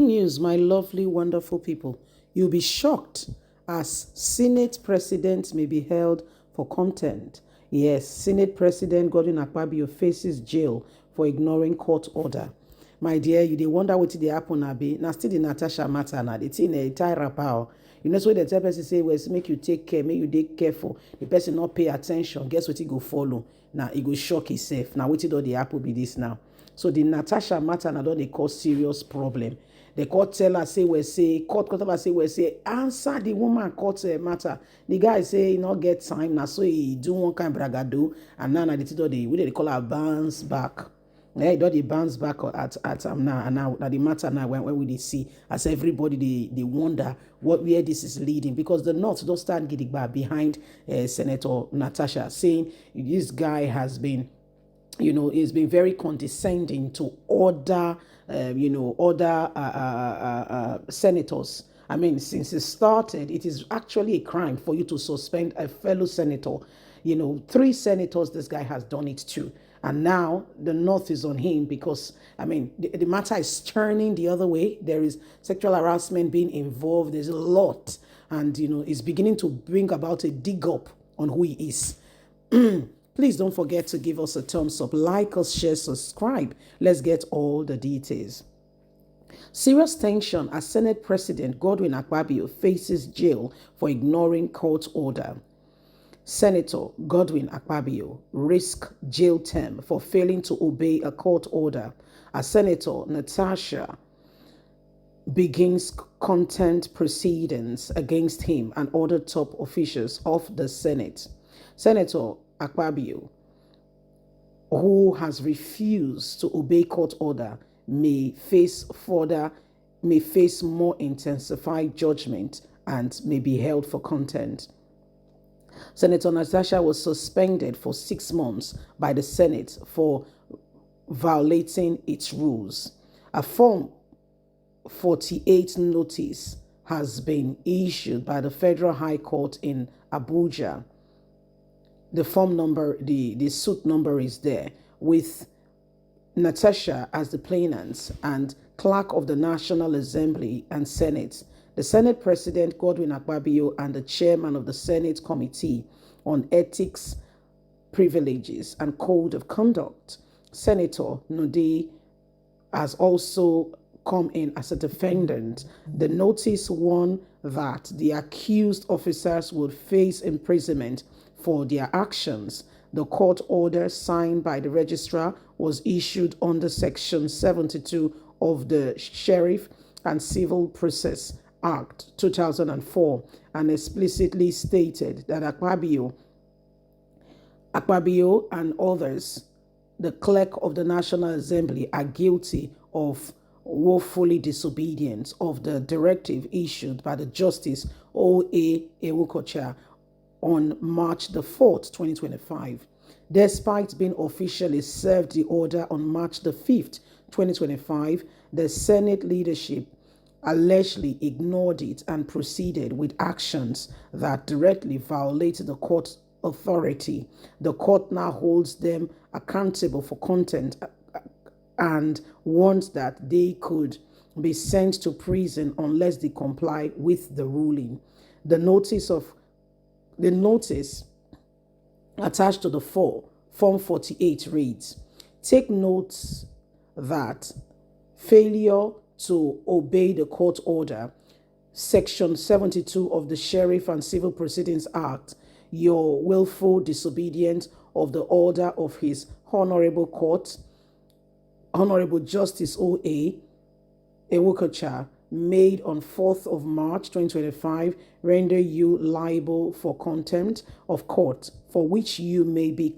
News, my lovely, wonderful people. You'll be shocked as Senate President may be held for contempt. Yes, Senate President Godwin Akpabio faces jail for ignoring court order. My dear, you dey wonder what dey happen abi. Na still the Natasha matter na the thing tie wrapper. You know so the tell person say well make you take care, make you dey careful. The person not pay attention. Guess what he go follow? Now he go shock himself. Now wetin don dey happen be this now. So the Natasha matter na don dey cause serious problem. The court tell her say we say court say we say answer the woman court matter. The guy say he not get time now, so he do one kind bragado and now the thing we dey call her bounce back. Yeah, it don bounce back at now and now the matter now when we see as everybody they wonder where this is leading, because the North don't stand gidigba behind Senator Natasha, saying this guy has been, he's been very condescending to other senators. I mean, since it started, it is actually a crime for you to suspend a fellow senator. 3 senators this guy has done it to. And now the North is on him because, I mean, the matter is turning the other way. There is sexual harassment being involved. There's a lot. And, it's beginning to bring about a dig up on who he is. Please don't forget to give us a thumbs up, like us, share, subscribe. Let's get all the details. Serious tension as Senate President Godwin Akpabio faces jail for ignoring court order. Senator Godwin Akpabio risks jail term for failing to obey a court order as Senator Natasha begins contempt proceedings against him and other top officials of the Senate. Senator Akpabio, who has refused to obey court order, may face more intensified judgment and may be held for contempt. Senator Natasha was suspended for 6 months by the Senate for violating its rules. A Form 48 notice has been issued by the Federal High Court in Abuja. The form number, the suit number is there, with Natasha as the plaintiff and clerk of the National Assembly and Senate. The Senate President Godwin Akpabio and the chairman of the Senate Committee on Ethics, Privileges and Code of Conduct, Senator Node, has also come in as a defendant. The notice warned that the accused officers would face imprisonment for their actions. The court order signed by the registrar was issued under Section 72 of the Sheriff and Civil Process Act 2004 and explicitly stated that Akpabio and others, the clerk of the National Assembly, are guilty of woefully disobedience of the directive issued by the Justice O.A. Ewukocha on March the 4th, 2025. Despite being officially served the order on March the 5th, 2025, the Senate leadership allegedly ignored it and proceeded with actions that directly violated the court's authority. The court now holds them accountable for contempt and warns that they could be sent to prison unless they comply with the ruling. The notice attached to the Form 48 reads, "Take note that failure to obey the court order, Section 72 of the Sheriff and Civil Proceedings Act, your willful disobedience of the order of His Honorable Court, Honorable Justice O.A. Ewukocha, made on 4th of March 2025, render you liable for contempt of court, for which you may be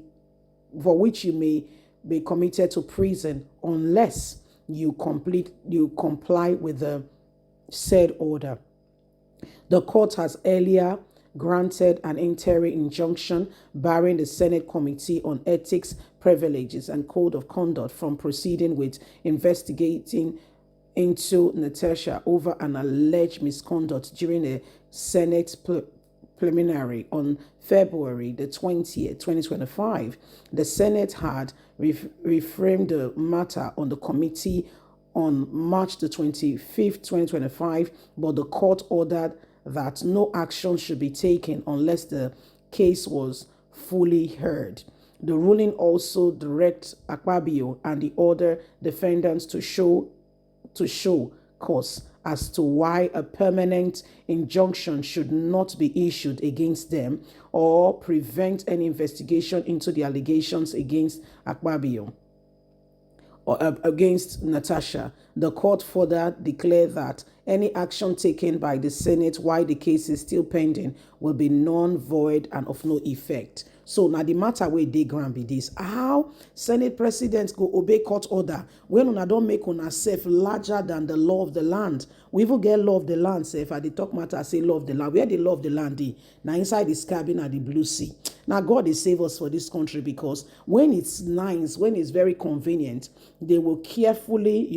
committed to prison unless you comply with the said order." The court has earlier granted an interim injunction barring the Senate Committee on Ethics, Privileges and Code of Conduct from proceeding with investigating into Natasha over an alleged misconduct during a Senate preliminary on February the 20th, 2025. The Senate had reframed the matter on the Committee on March the 25th, 2025, but the court ordered that no action should be taken unless the case was fully heard. The ruling also directs Akpabio and the other defendants to show cause as to why a permanent injunction should not be issued against them or prevent any investigation into the allegations against Akpabio or against Natasha. The court further declared that any action taken by the Senate while the case is still pending will be non-void and of no effect. So now the matter where they grant be this: how Senate presidents go obey court order when una don't make una self larger than the law of the land. We even get law of the land self at the talk matter say law of the land. Where the law of the land dey? Now inside this cabin at the blue sea. Now God is save us for this country, because when it's nice, when it's very convenient, they will carefully,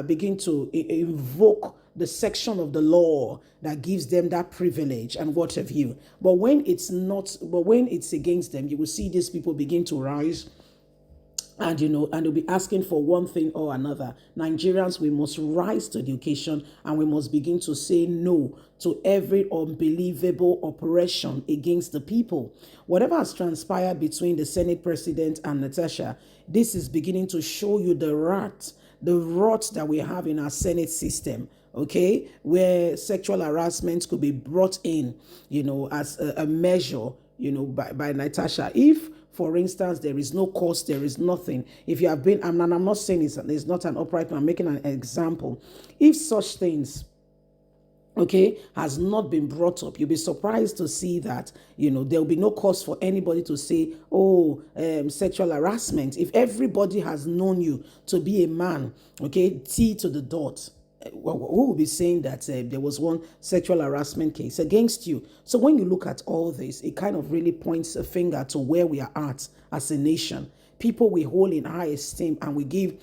begin to invoke the section of the law that gives them that privilege and what have you. But when it's not, but when it's against them, you will see these people begin to rise and and they'll be asking for one thing or another. Nigerians, we must rise to the occasion and we must begin to say no to every unbelievable operation against the people. Whatever has transpired between the Senate president and Natasha, this is beginning to show you the rot that we have in our Senate system. Okay, where sexual harassment could be brought in, as a measure, by Natasha. If, for instance, there is no cause, there is nothing. If you have been, I'm not saying it's not an upright, I'm making an example. If such things, has not been brought up, you'll be surprised to see that, there'll be no cause for anybody to say, sexual harassment. If everybody has known you to be a man, T to the dot, who will be saying that there was one sexual harassment case against you? So when you look at all this, it kind of really points a finger to where we are at as a nation. People we hold in high esteem and we give,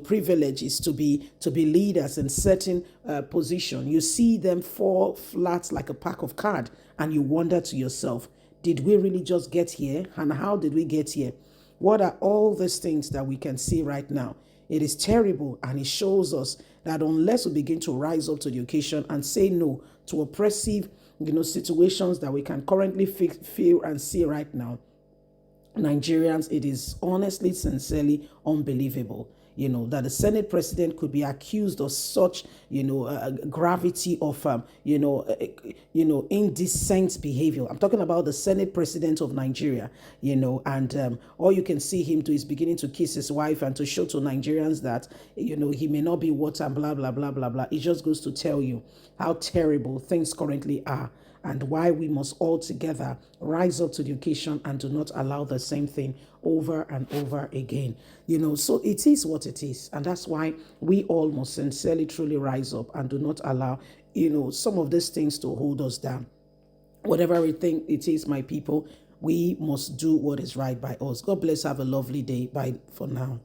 privileges to be leaders in certain position. You see them fall flat like a pack of cards, and you wonder to yourself, did we really just get here? And how did we get here? What are all these things that we can see right now? It is terrible, and it shows us that unless we begin to rise up to the occasion and say no to oppressive, situations that we can currently feel and see right now, Nigerians, it is honestly, sincerely unbelievable, that the Senate president could be accused of such, gravity of, indecent behavior. I'm talking about the Senate president of Nigeria, and all you can see him do is beginning to kiss his wife and to show to Nigerians that, he may not be what and blah, blah, blah, blah, blah. It just goes to tell you how terrible things currently are, and why we must all together rise up to the occasion and do not allow the same thing over and over again. So it is what it is. And that's why we all must sincerely, truly rise up and do not allow, some of these things to hold us down. Whatever we think it is, my people, we must do what is right by us. God bless. Have a lovely day. Bye for now.